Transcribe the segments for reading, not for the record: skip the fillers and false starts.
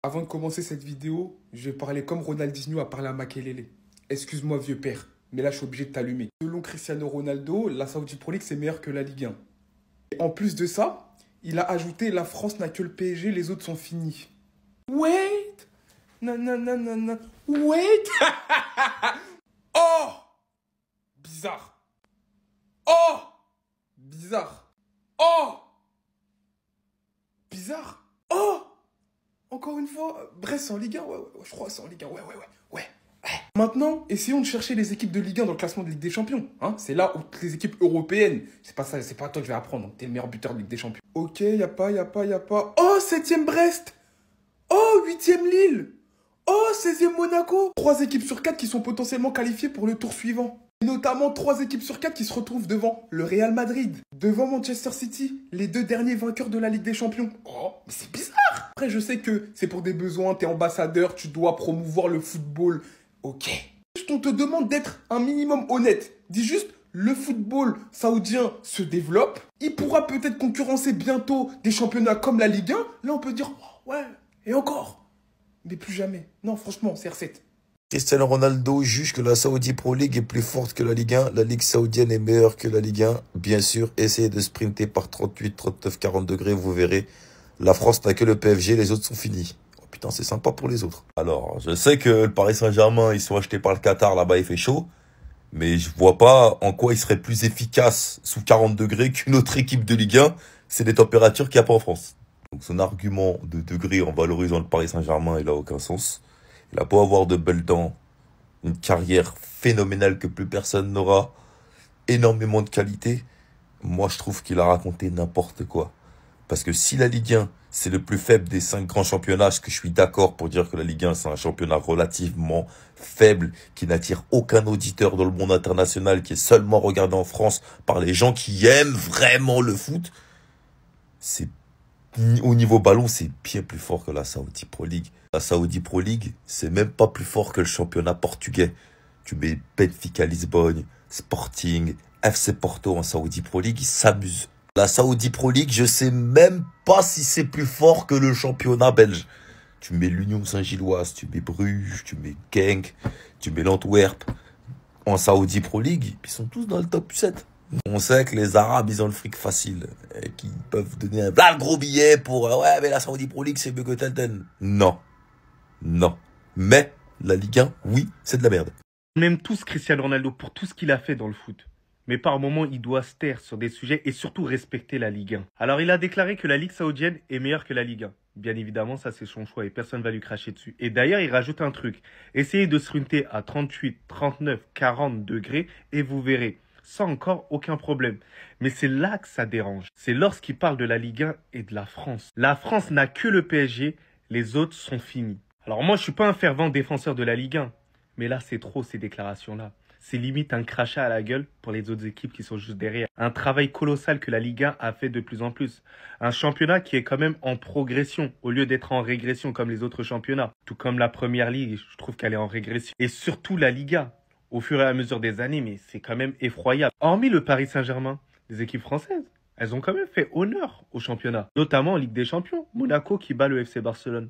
Avant de commencer cette vidéo, je vais parler comme Ronaldinho a parlé à Makelele. Excuse-moi vieux père, mais là je suis obligé de t'allumer. Selon Cristiano Ronaldo, la Saudi Pro League c'est meilleur que la Ligue 1. Et en plus de ça, il a ajouté la France n'a que le PSG, les autres sont finis. Wait! Non, non, non, non, non. Wait! Oh! Bizarre. Oh! Bizarre. Oh! Bizarre. Oh! Encore une fois, Brest c'est en Ligue 1, ouais, je crois que c'est en Ligue 1, ouais. Maintenant, essayons de chercher les équipes de Ligue 1 dans le classement de Ligue des Champions. Hein, c'est là où toutes les équipes européennes, c'est pas ça, c'est pas toi que je vais apprendre, t'es le meilleur buteur de Ligue des Champions. Ok, y a pas. Oh, 7ème Brest! Oh, 8ème Lille! Oh, 16ème Monaco! 3 équipes sur 4 qui sont potentiellement qualifiées pour le tour suivant. Et notamment 3 équipes sur 4 qui se retrouvent devant le Real Madrid, devant Manchester City, les 2 derniers vainqueurs de la Ligue des Champions. Oh, mais c'est bizarre! Après, je sais que c'est pour des besoins, t'es ambassadeur, tu dois promouvoir le football. Ok. Juste, on te demande d'être un minimum honnête. Dis juste, le football saoudien se développe. Il pourra peut-être concurrencer bientôt des championnats comme la Ligue 1. Là, on peut dire, oh, ouais, et encore. Mais plus jamais. Non, franchement, CR7. Cristiano Ronaldo juge que la Saudi Pro League est plus forte que la Ligue 1. La Ligue saoudienne est meilleure que la Ligue 1. Bien sûr, essayez de sprinter par 38, 39, 40 degrés, vous verrez. La France n'a que le PSG, les autres sont finis. Oh putain, c'est sympa pour les autres. Alors, je sais que le Paris Saint-Germain, ils sont achetés par le Qatar, là-bas il fait chaud. Mais je vois pas en quoi il serait plus efficace sous 40 degrés qu'une autre équipe de Ligue 1. C'est des températures qu'il n'y a pas en France. Donc son argument de degré en valorisant le Paris Saint-Germain, il a aucun sens. Il a beau avoir de belles dents, une carrière phénoménale que plus personne n'aura, énormément de qualité. Moi, je trouve qu'il a raconté n'importe quoi. Parce que si la Ligue 1, c'est le plus faible des 5 grands championnats, ce que je suis d'accord pour dire que la Ligue 1, c'est un championnat relativement faible, qui n'attire aucun auditeur dans le monde international, qui est seulement regardé en France par les gens qui aiment vraiment le foot, c'est au niveau ballon, c'est bien plus fort que la Saudi Pro League. La Saudi Pro League, c'est même pas plus fort que le championnat portugais. Tu mets Benfica Lisbonne, Sporting, FC Porto en Saudi Pro League, ils s'amusent. La Saudi Pro League, je sais même pas si c'est plus fort que le championnat belge. Tu mets l'Union Saint-Gilloise, tu mets Bruges, tu mets Genk, tu mets l'Antwerp. En Saudi Pro League, ils sont tous dans le top 7. On sait que les Arabes, ils ont le fric facile. Et qu'ils peuvent donner un gros billet pour... ouais, mais la Saudi Pro League, c'est mieux que tel. Non. Mais la Ligue 1, oui, c'est de la merde. On aime tous Cristiano Ronaldo pour tout ce qu'il a fait dans le foot. Mais par moments, il doit se taire sur des sujets et surtout respecter la Ligue 1. Alors, il a déclaré que la Ligue saoudienne est meilleure que la Ligue 1. Bien évidemment, ça c'est son choix et personne ne va lui cracher dessus. Et d'ailleurs, il rajoute un truc. Essayez de sprinter à 38, 39, 40 degrés et vous verrez. Sans encore aucun problème. Mais c'est là que ça dérange. C'est lorsqu'il parle de la Ligue 1 et de la France. La France n'a que le PSG, les autres sont finis. Alors moi, je suis pas un fervent défenseur de la Ligue 1. Mais là, c'est trop ces déclarations-là. C'est limite un crachat à la gueule pour les autres équipes qui sont juste derrière. Un travail colossal que la Ligue 1 a fait de plus en plus. Un championnat qui est quand même en progression au lieu d'être en régression comme les autres championnats. Tout comme la Première Ligue, je trouve qu'elle est en régression. Et surtout la Liga. Au fur et à mesure des années, mais c'est quand même effroyable. Hormis le Paris Saint-Germain, les équipes françaises, elles ont quand même fait honneur au championnat. Notamment en Ligue des Champions. Monaco qui bat le FC Barcelone.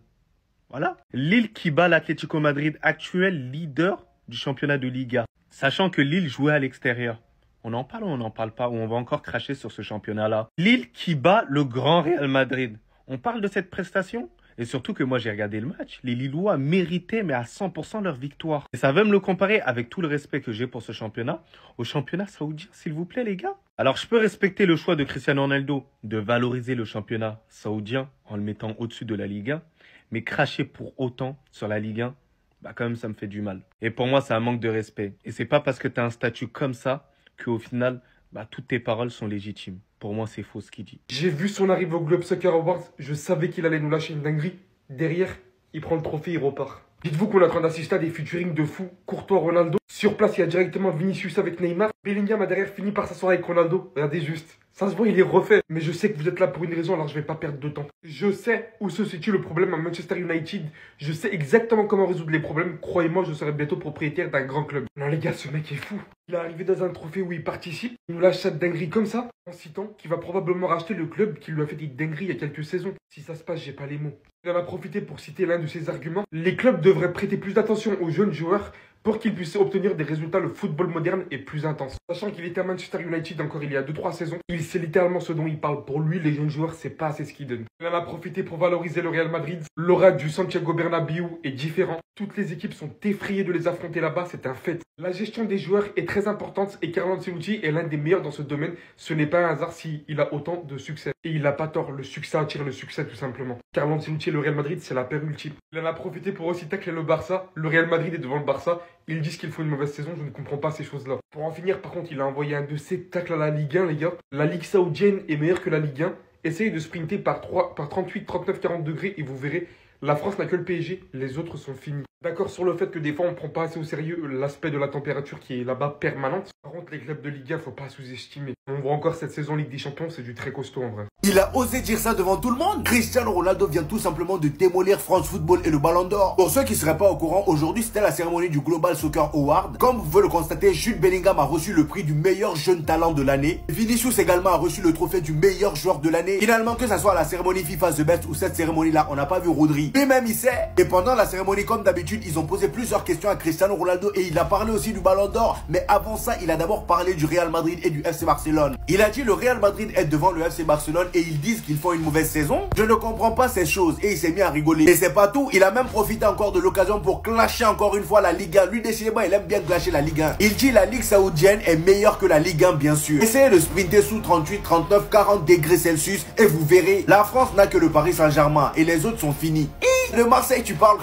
Voilà. Lille qui bat l'Atlético Madrid, actuel leader du championnat de Liga. Sachant que Lille jouait à l'extérieur. On en parle ou on n'en parle pas, ou on va encore cracher sur ce championnat-là. Lille qui bat le grand Real Madrid. On parle de cette prestation ? Et surtout que moi, j'ai regardé le match. Les Lillois méritaient, mais à 100% leur victoire. Et ça va me le comparer, avec tout le respect que j'ai pour ce championnat, au championnat saoudien, s'il vous plaît, les gars. Alors, je peux respecter le choix de Cristiano Ronaldo de valoriser le championnat saoudien en le mettant au-dessus de la Ligue 1. Mais cracher pour autant sur la Ligue 1, bah quand même, ça me fait du mal. Et pour moi, c'est un manque de respect. Et c'est pas parce que tu as un statut comme ça qu'au final, bah, toutes tes paroles sont légitimes. Pour moi, c'est faux ce qu'il dit. J'ai vu son arrivée au Globe Soccer Awards, je savais qu'il allait nous lâcher une dinguerie. Derrière, il prend le trophée, il repart. Dites-vous qu'on est en train d'assister à des featuring de fou. Courtois, Ronaldo. Sur place, il y a directement Vinicius avec Neymar. Bellingham a derrière fini par s'asseoir avec Ronaldo. Regardez juste. Ça se voit, il est refait. Mais je sais que vous êtes là pour une raison, alors je vais pas perdre de temps. Je sais où se situe le problème à Manchester United. Je sais exactement comment résoudre les problèmes. Croyez-moi, je serai bientôt propriétaire d'un grand club. Non les gars, ce mec est fou. Il est arrivé dans un trophée où il participe. Il nous lâche cette dinguerie comme ça, en citant qu'il va probablement racheter le club qui lui a fait des dingueries il y a quelques saisons. Si ça se passe, j'ai pas les mots. Il en a profité pour citer l'un de ses arguments. Les clubs devraient prêter plus d'attention aux jeunes joueurs pour qu'ils puissent obtenir des résultats. Le football moderne est plus intense. Sachant qu'il était à Manchester United encore il y a 2-3 saisons, il sait littéralement ce dont il parle. Pour lui, les jeunes joueurs, c'est pas assez ce qu'ils donnent. Il en a profité pour valoriser le Real Madrid. L'aura du Santiago Bernabéu est différent. Toutes les équipes sont effrayées de les affronter là-bas, c'est un fait. La gestion des joueurs est très importante et Carlo Ancelotti est l'un des meilleurs dans ce domaine. Ce n'est pas un hasard s'il a autant de succès. Et il n'a pas tort, le succès attire le succès tout simplement. Carlo Ancelotti et le Real Madrid, c'est la paire ultime. Il en a profité pour aussi tacler le Barça. Le Real Madrid est devant le Barça. Ils disent qu'il faut une mauvaise saison, je ne comprends pas ces choses-là. Pour en finir, par contre, il a envoyé un de ses tacles à la Ligue 1, les gars. La Ligue saoudienne est meilleure que la Ligue 1. Essayez de sprinter par 38, 39, 40 degrés et vous verrez, la France n'a que le PSG, les autres sont finis. D'accord sur le fait que des fois on ne prend pas assez au sérieux l'aspect de la température qui est là-bas permanente. Par contre, les clubs de Ligue 1, faut pas sous-estimer. On voit encore cette saison Ligue des Champions, c'est du très costaud en vrai. Il a osé dire ça devant tout le monde. Cristiano Ronaldo vient tout simplement de démolir France Football et le Ballon d'Or. Pour ceux qui ne seraient pas au courant, aujourd'hui c'était la cérémonie du Global Soccer Award. Comme vous pouvez le constater, Jude Bellingham a reçu le prix du meilleur jeune talent de l'année. Vinicius également a reçu le trophée du meilleur joueur de l'année. Finalement, que ça soit la cérémonie FIFA The Best ou cette cérémonie-là, on n'a pas vu Rodri. Lui-même il sait. Et pendant la cérémonie, comme d'habitude, ils ont posé plusieurs questions à Cristiano Ronaldo et il a parlé aussi du Ballon d'Or. Mais avant ça, il a d'abord parlé du Real Madrid et du FC Barcelone. Il a dit le Real Madrid est devant le FC Barcelone et ils disent qu'ils font une mauvaise saison. Je ne comprends pas ces choses et il s'est mis à rigoler. Et c'est pas tout, il a même profité encore de l'occasion pour clasher encore une fois la Ligue 1. Lui décidément, il aime bien clasher la Ligue 1. Il dit la Ligue saoudienne est meilleure que la Ligue 1 bien sûr. Essayez de sprinter sous 38, 39, 40 degrés Celsius et vous verrez, la France n'a que le Paris Saint-Germain et les autres sont finis. De Marseille tu parles.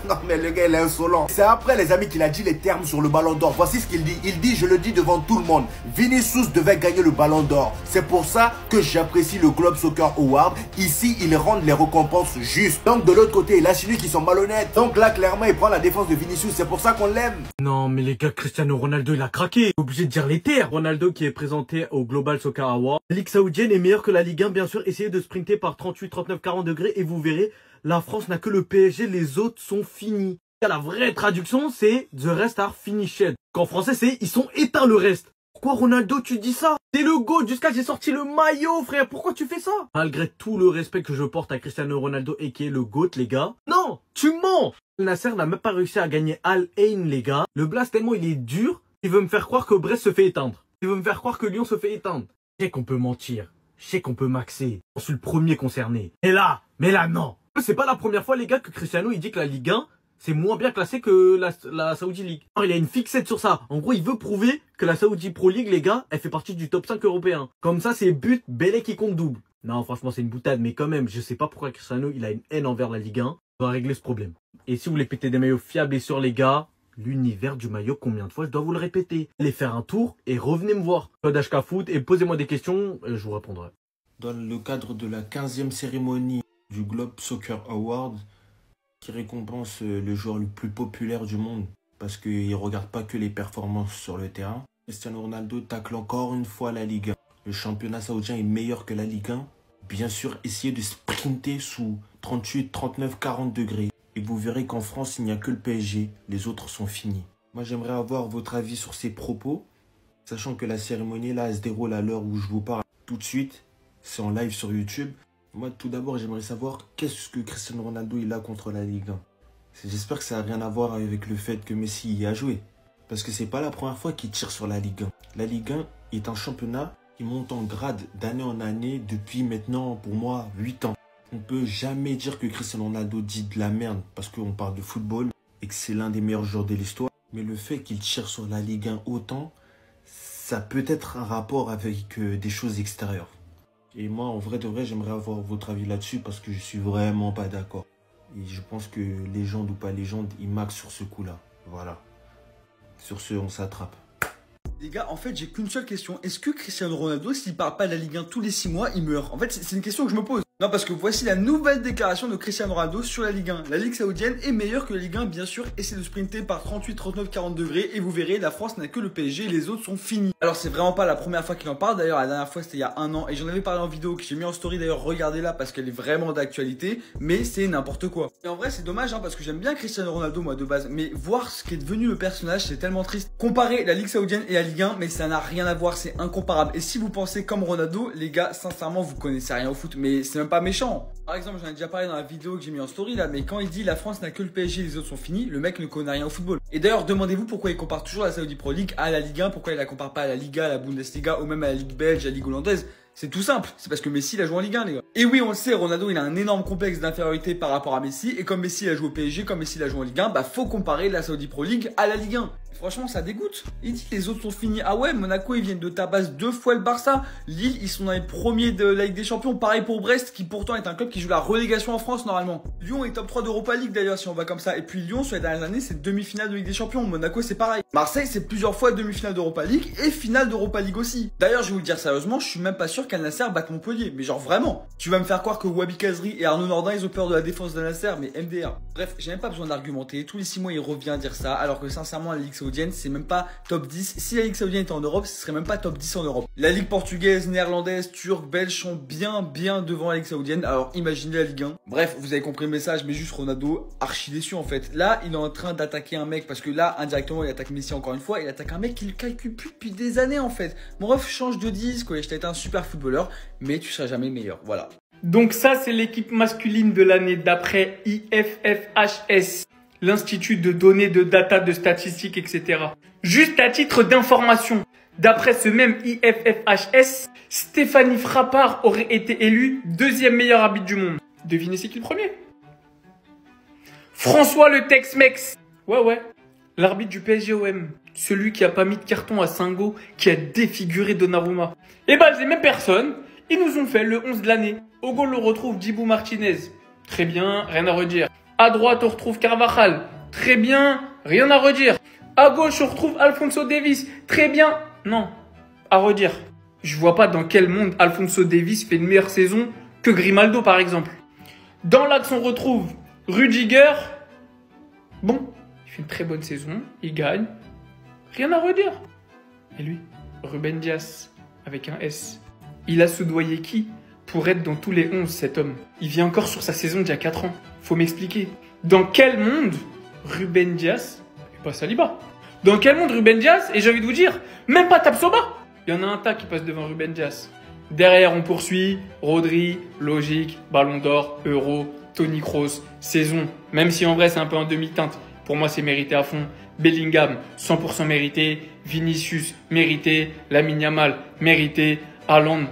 Non mais le gars il est insolent. C'est après les amis qu'il a dit les termes sur le Ballon d'Or. Voici ce qu'il dit. Il dit, je le dis devant tout le monde, Vinicius devait gagner le Ballon d'Or. C'est pour ça que j'apprécie le Globe Soccer Award. Ici ils rendent les récompenses justes. Donc de l'autre côté il a celui qui sont malhonnêtes. Donc là clairement il prend la défense de Vinicius. C'est pour ça qu'on l'aime. Non mais les gars, Cristiano Ronaldo il a craqué. Obligé de dire les terres. Ronaldo qui est présenté au Global Soccer Award. La Ligue saoudienne est meilleure que la Ligue 1 bien sûr. Essayez de sprinter par 38, 39, 40 degrés et vous verrez, la France n'a que le PSG, les autres sont finis. La vraie traduction, c'est The rest are finished. Qu'en français, c'est ils sont éteints le reste. Pourquoi Ronaldo, tu dis ça? C'est le GOAT, jusqu'à j'ai sorti le maillot, frère. Pourquoi tu fais ça? Malgré tout le respect que je porte à Cristiano Ronaldo et qui est le GOAT, les gars. Non, tu mens. Al Nasser n'a même pas réussi à gagner Al Ain, les gars. Le blast tellement il est dur, il veut me faire croire que Brest se fait éteindre. Il veut me faire croire que Lyon se fait éteindre. Je sais qu'on peut mentir. Je sais qu'on peut maxer. Je suis le premier concerné. Mais là, non. C'est pas la première fois, les gars, que Cristiano, il dit que la Ligue 1, c'est moins bien classé que la Saudi League. Alors, il a une fixette sur ça. En gros, il veut prouver que la Saudi Pro League, les gars, elle fait partie du top 5 européen. Comme ça, c'est but, Belé qui compte double. Non, franchement, c'est une boutade, mais quand même, je sais pas pourquoi Cristiano, il a une haine envers la Ligue 1. On doit régler ce problème. Et si vous voulez péter des maillots fiables et sûrs, les gars, l'univers du maillot, combien de fois je dois vous le répéter? Allez faire un tour et revenez me voir. Code HK Foot et posez-moi des questions, je vous répondrai. Dans le cadre de la 15e cérémonie du Globe Soccer Award, qui récompense le joueur le plus populaire du monde, parce qu'il ne regarde pas que les performances sur le terrain, Cristiano Ronaldo tacle encore une fois la Ligue 1. Le championnat saoudien est meilleur que la Ligue 1. Bien sûr, essayez de sprinter sous 38, 39, 40 degrés. Et vous verrez qu'en France, il n'y a que le PSG. Les autres sont finis. Moi, j'aimerais avoir votre avis sur ces propos, sachant que la cérémonie, là, elle se déroule à l'heure où je vous parle tout de suite. C'est en live sur YouTube. Moi, tout d'abord, j'aimerais savoir qu'est-ce que Cristiano Ronaldo il a contre la Ligue 1. J'espère que ça n'a rien à voir avec le fait que Messi y a joué. Parce que c'est pas la première fois qu'il tire sur la Ligue 1. La Ligue 1 est un championnat qui monte en grade d'année en année depuis maintenant, pour moi, 8 ans. On ne peut jamais dire que Cristiano Ronaldo dit de la merde parce qu'on parle de football et que c'est l'un des meilleurs joueurs de l'histoire. Mais le fait qu'il tire sur la Ligue 1 autant, ça peut être un rapport avec des choses extérieures. Et moi, en vrai de vrai, j'aimerais avoir votre avis là-dessus parce que je suis vraiment pas d'accord. Et je pense que légende ou pas légende, il max sur ce coup-là. Voilà. Sur ce, on s'attrape. Les gars, en fait, j'ai qu'une seule question. Est-ce que Cristiano Ronaldo, s'il parle pas de la Ligue 1 tous les 6 mois, il meurt? En fait, c'est une question que je me pose. Non, parce que voici la nouvelle déclaration de Cristiano Ronaldo sur la Ligue 1. La Ligue saoudienne est meilleure que la Ligue 1, bien sûr. Essayez de sprinter par 38, 39, 40 degrés et vous verrez, la France n'a que le PSG et les autres sont finis. Alors, c'est vraiment pas la première fois qu'il en parle. D'ailleurs, la dernière fois, c'était il y a un an et j'en avais parlé en vidéo que j'ai mis en story. D'ailleurs, regardez-la parce qu'elle est vraiment d'actualité. Mais c'est n'importe quoi. Et en vrai, c'est dommage parce que j'aime bien Cristiano Ronaldo, moi, de base. Mais voir ce qu'est devenu le personnage, c'est tellement triste. Comparer la Ligue saoudienne et la Ligue 1, mais ça n'a rien à voir. C'est incomparable. Et si vous pensez comme Ronaldo, les gars, sincèrement, vous connaissez rien au foot. Mais c'est même pas méchant. Par exemple, j'en ai déjà parlé dans la vidéo que j'ai mis en story là, mais quand il dit la France n'a que le PSG, les autres sont finis, le mec ne connaît rien au football. Et d'ailleurs, demandez-vous pourquoi il compare toujours la Saudi Pro League à la Ligue 1, pourquoi il la compare pas à la Liga, à la Bundesliga ou même à la Ligue belge, à la Ligue hollandaise. C'est tout simple, c'est parce que Messi il a joué en Ligue 1 les gars. Et oui on le sait, Ronaldo il a un énorme complexe d'infériorité par rapport à Messi. Et comme Messi il a joué au PSG, comme Messi il a joué en Ligue 1, bah faut comparer la Saudi Pro League à la Ligue 1. Et franchement ça dégoûte. Il dit les autres sont finis. Ah ouais, Monaco ils viennent de tabasser 2 fois le Barça. Lille ils sont dans les premiers de la Ligue des Champions. Pareil pour Brest qui pourtant est un club qui joue la relégation en France normalement. Lyon est top 3 d'Europa League d'ailleurs si on va comme ça. Et puis Lyon sur les dernières années c'est demi-finale de Ligue des Champions. Monaco c'est pareil. Marseille c'est plusieurs fois demi-finale d'Europa League et finale d'Europa League aussi. D'ailleurs je vais vous le dire sérieusement, je suis même pas sûr qu'Al Nassr batte Montpellier, mais genre vraiment. Tu vas me faire croire que Wabi Kazri et Arnaud Nordin ils ont peur de la défense d'Al Nassr, mais MDR. Bref, j'ai même pas besoin d'argumenter. Tous les 6 mois il revient dire ça, alors que sincèrement la Ligue saoudienne c'est même pas top 10. Si la Ligue saoudienne était en Europe, ce serait même pas top 10 en Europe. La Ligue portugaise, néerlandaise, turque, belge sont bien devant la Ligue saoudienne. Alors imaginez la Ligue 1. Bref, vous avez compris le message, mais juste Ronaldo archi déçu en fait. Là, il est en train d'attaquer un mec parce que là, indirectement, il attaque Messi encore une fois. Il attaque un mec qu'il calcule plus depuis des années en fait. Mon ref, change de disque. Ouais, je t'ai été un super footballeur, mais tu seras jamais meilleur. Voilà. Donc ça, c'est l'équipe masculine de l'année d'après IFFHS, l'Institut de données de data, de statistiques, etc. Juste à titre d'information, d'après ce même IFFHS, Stéphanie Frappart aurait été élue 2e meilleur arbitre du monde. Devinez c'est qui le premier? François le Tex-Mex. Ouais. L'arbitre du PSG-OM. Celui qui a pas mis de carton à Singo, qui a défiguré Donnarumma. Et bah, ces mêmes personnes, ils nous ont fait le 11 de l'année. Au goal, on retrouve Djibou Martinez. Très bien, rien à redire. À droite, on retrouve Carvajal. Très bien, rien à redire. À gauche, on retrouve Alphonso Davies. Très bien, non, à redire. Je vois pas dans quel monde Alphonso Davies fait une meilleure saison que Grimaldo, par exemple. Dans l'axe, on retrouve Rudiger. Bon, il fait une très bonne saison, il gagne. Rien à redire. Et lui, Ruben Dias, avec un S. Il a soudoyé qui pour être dans tous les 11, cet homme? Il vit encore sur sa saison d'il y a 4 ans. Faut m'expliquer. Dans quel monde Ruben Dias et pas Saliba? Dans quel monde Ruben Dias? Et j'ai envie de vous dire, même pas Tapsoba. Il y en a un tas qui passe devant Ruben Dias. Derrière, on poursuit. Rodri, logique, Ballon d'Or, Euro, Toni Kroos, saison. Même si en vrai, c'est un peu en demi-teinte. Pour moi, c'est mérité à fond. Bellingham, 100% mérité. Vinicius, mérité. Lamine Yamal, mérité. Haaland,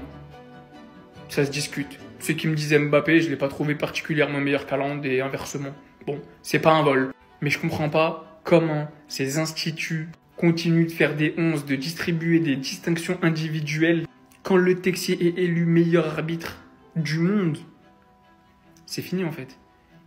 ça se discute. Ceux qui me disaient Mbappé, je ne l'ai pas trouvé particulièrement meilleur qu'Haaland et inversement. Bon, c'est pas un vol. Mais je comprends pas comment ces instituts continuent de faire des 11, de distribuer des distinctions individuelles quand le Texier est élu meilleur arbitre du monde. C'est fini en fait.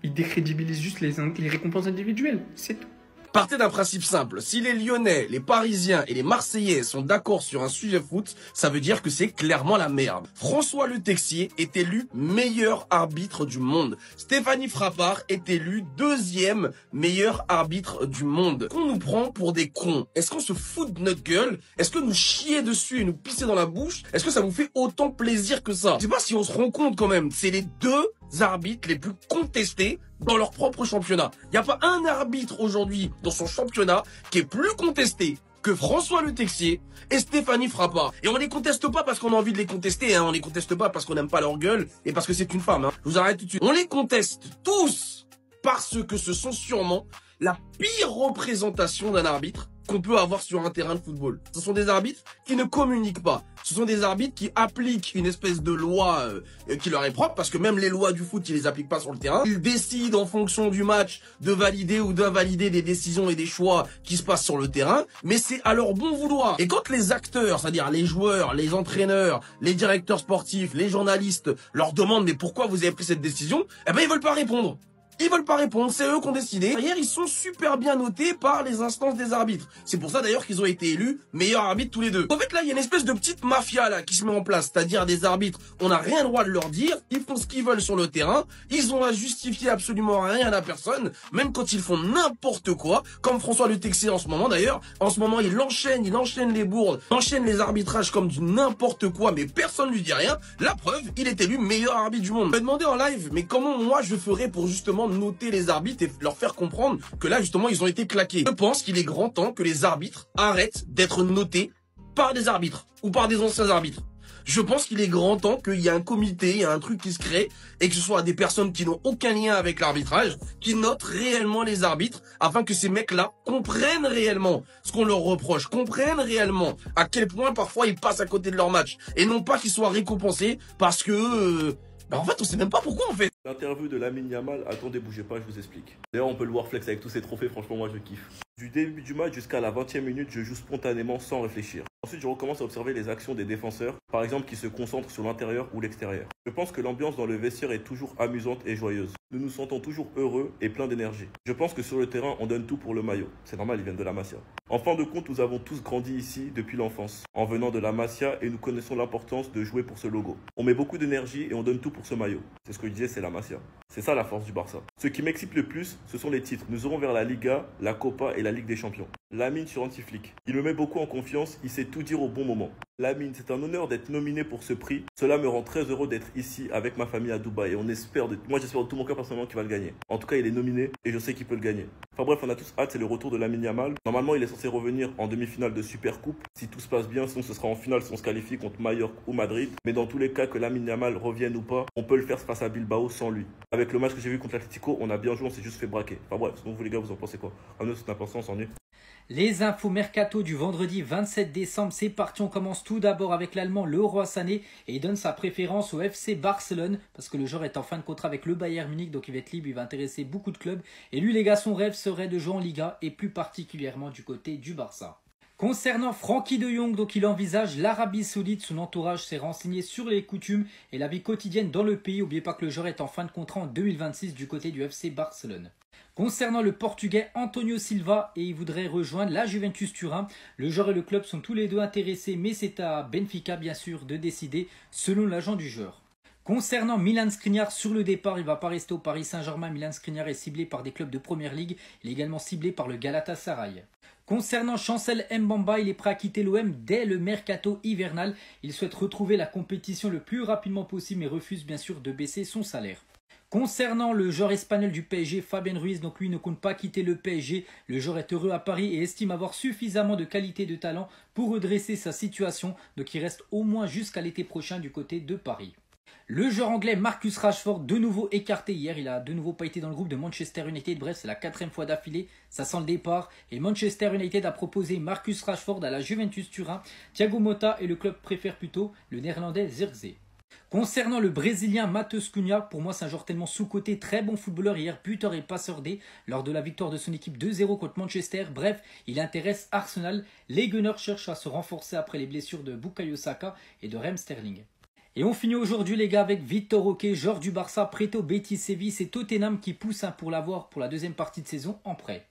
Ils décrédibilisent juste les récompenses individuelles, c'est tout. Partez d'un principe simple, si les Lyonnais, les Parisiens et les Marseillais sont d'accord sur un sujet foot, ça veut dire que c'est clairement la merde. François Le Texier est élu meilleur arbitre du monde. Stéphanie Frappart est élue 2e meilleur arbitre du monde. Qu'on nous prend pour des cons? Est-ce qu'on se fout de notre gueule? Est-ce que nous chier dessus et nous pisser dans la bouche? Est-ce que ça vous fait autant plaisir que ça? Je sais pas si on se rend compte quand même, c'est les 2 arbitres les plus contestés dans leur propre championnat. Il n'y a pas un arbitre aujourd'hui dans son championnat qui est plus contesté que François Le Texier et Stéphanie Frappart. Et on les conteste pas parce qu'on a envie de les contester, hein. On les conteste pas parce qu'on n'aime pas leur gueule et parce que c'est une femme, hein. Je vous arrête tout de suite. On les conteste tous parce que ce sont sûrement la pire représentation d'un arbitre qu'on peut avoir sur un terrain de football. Ce sont des arbitres qui ne communiquent pas. Ce sont des arbitres qui appliquent une espèce de loi qui leur est propre, parce que même les lois du foot, ils les appliquent pas sur le terrain. Ils décident en fonction du match de valider ou d'invalider des décisions et des choix qui se passent sur le terrain, mais c'est à leur bon vouloir. Et quand les acteurs, c'est-à-dire les joueurs, les entraîneurs, les directeurs sportifs, les journalistes, leur demandent mais pourquoi vous avez pris cette décision, eh ben ils veulent pas répondre. Ils veulent pas répondre, c'est eux qui ont décidé. Derrière, ils sont super bien notés par les instances des arbitres. C'est pour ça d'ailleurs qu'ils ont été élus meilleurs arbitres tous les deux. En fait, là, il y a une espèce de petite mafia là qui se met en place, c'est-à-dire des arbitres. On n'a rien le droit de leur dire, ils font ce qu'ils veulent sur le terrain, ils ont à justifier absolument rien à personne, même quand ils font n'importe quoi, comme François Le Texier en ce moment d'ailleurs. En ce moment, il enchaîne les bourdes, enchaîne les arbitrages comme du n'importe quoi, mais personne lui dit rien. La preuve, il est élu meilleur arbitre du monde. Je me demandais en live, mais comment moi je ferais pour justement noter les arbitres et leur faire comprendre que là justement ils ont été claqués. Je pense qu'il est grand temps que les arbitres arrêtent d'être notés par des arbitres ou par des anciens arbitres. Je pense qu'il est grand temps qu'il y ait un comité, il y a un truc qui se crée et que ce soit des personnes qui n'ont aucun lien avec l'arbitrage, qui notent réellement les arbitres afin que ces mecs-là comprennent réellement ce qu'on leur reproche, comprennent réellement à quel point parfois ils passent à côté de leur match et non pas qu'ils soient récompensés parce que... en fait, on sait même pas pourquoi en fait. L'interview de Lamine Yamal, attendez, bougez pas, je vous explique. D'ailleurs, on peut le voir flex avec tous ces trophées, franchement, moi je kiffe. Du début du match jusqu'à la 20e minute, je joue spontanément sans réfléchir. Ensuite, je recommence à observer les actions des défenseurs, par exemple qui se concentrent sur l'intérieur ou l'extérieur. Je pense que l'ambiance dans le vestiaire est toujours amusante et joyeuse. Nous nous sentons toujours heureux et pleins d'énergie. Je pense que sur le terrain, on donne tout pour le maillot. C'est normal, ils viennent de la Masia. En fin de compte, nous avons tous grandi ici depuis l'enfance, en venant de la Masia, et nous connaissons l'importance de jouer pour ce logo. On met beaucoup d'énergie et on donne tout pour ce maillot. C'est ce que je disais, c'est la Masia. C'est ça la force du Barça. Ce qui m'excite le plus, ce sont les titres. Nous aurons vers la Liga, la Copa et la Ligue des Champions. Lamine sur Antiflick. Il me met beaucoup en confiance, il sait tout dire au bon moment. Lamine, c'est un honneur d'être nominé pour ce prix. Cela me rend très heureux d'être ici avec ma famille à Dubaï et on espère, moi j'espère de tout mon cœur personnellement qu'il va le gagner. En tout cas, il est nominé et je sais qu'il peut le gagner. Enfin bref, on a tous hâte, c'est le retour de Lamine Yamal. Normalement, il est censé revenir en demi-finale de Super Coupe. Si tout se passe bien, sinon ce sera en finale si on se qualifie contre Mallorca ou Madrid. Mais dans tous les cas, que Lamine Yamal revienne ou pas, on peut le faire face à Bilbao sans lui. Avec le match que j'ai vu contre l'Atlético, on a bien joué, on s'est juste fait braquer. Enfin bref, sinon vous les gars, vous en pensez quoi? À nous, c'est important, on s'en est. Les infos mercato du vendredi 27 décembre, c'est parti. On commence tout d'abord avec l'Allemand Leroy Sané et il donne sa préférence au FC Barcelone parce que le joueur est en fin de contrat avec le Bayern Munich, donc il va être libre, il va intéresser beaucoup de clubs. Et lui les gars, son rêve serait de jouer en Liga et plus particulièrement du côté du Barça. Concernant Frenkie de Jong, donc il envisage l'Arabie Saoudite. Son entourage s'est renseigné sur les coutumes et la vie quotidienne dans le pays. N'oubliez pas que le joueur est en fin de contrat en 2026 du côté du FC Barcelone. Concernant le Portugais Antonio Silva, et il voudrait rejoindre la Juventus Turin. Le joueur et le club sont tous les deux intéressés, mais c'est à Benfica bien sûr de décider selon l'agent du joueur. Concernant Milan Skriniar sur le départ, il ne va pas rester au Paris Saint-Germain. Milan Skriniar est ciblé par des clubs de Première Ligue. Il est également ciblé par le Galatasaray. Concernant Chancel Mbamba, il est prêt à quitter l'OM dès le mercato hivernal. Il souhaite retrouver la compétition le plus rapidement possible mais refuse bien sûr de baisser son salaire. Concernant le joueur espagnol du PSG, Fabien Ruiz, donc lui ne compte pas quitter le PSG. Le joueur est heureux à Paris et estime avoir suffisamment de qualité et de talent pour redresser sa situation. Donc il reste au moins jusqu'à l'été prochain du côté de Paris. Le joueur anglais Marcus Rashford, de nouveau écarté hier, il a de nouveau pas été dans le groupe de Manchester United. Bref, c'est la 4e fois d'affilée, ça sent le départ. Et Manchester United a proposé Marcus Rashford à la Juventus Turin. Thiago Motta et le club préfèrent plutôt le néerlandais Zirkzee. Concernant le Brésilien Matheus Cunha, pour moi c'est un joueur tellement sous-coté, très bon footballeur hier, buteur et passeur D lors de la victoire de son équipe 2-0 contre Manchester. Bref, il intéresse Arsenal. Les Gunners cherchent à se renforcer après les blessures de Bukayo Saka et de Raheem Sterling. Et on finit aujourd'hui les gars avec Victor Roque, joueur du Barça prêté au Betis Séville. C'est Tottenham qui pousse pour l'avoir pour la deuxième partie de saison en prêt.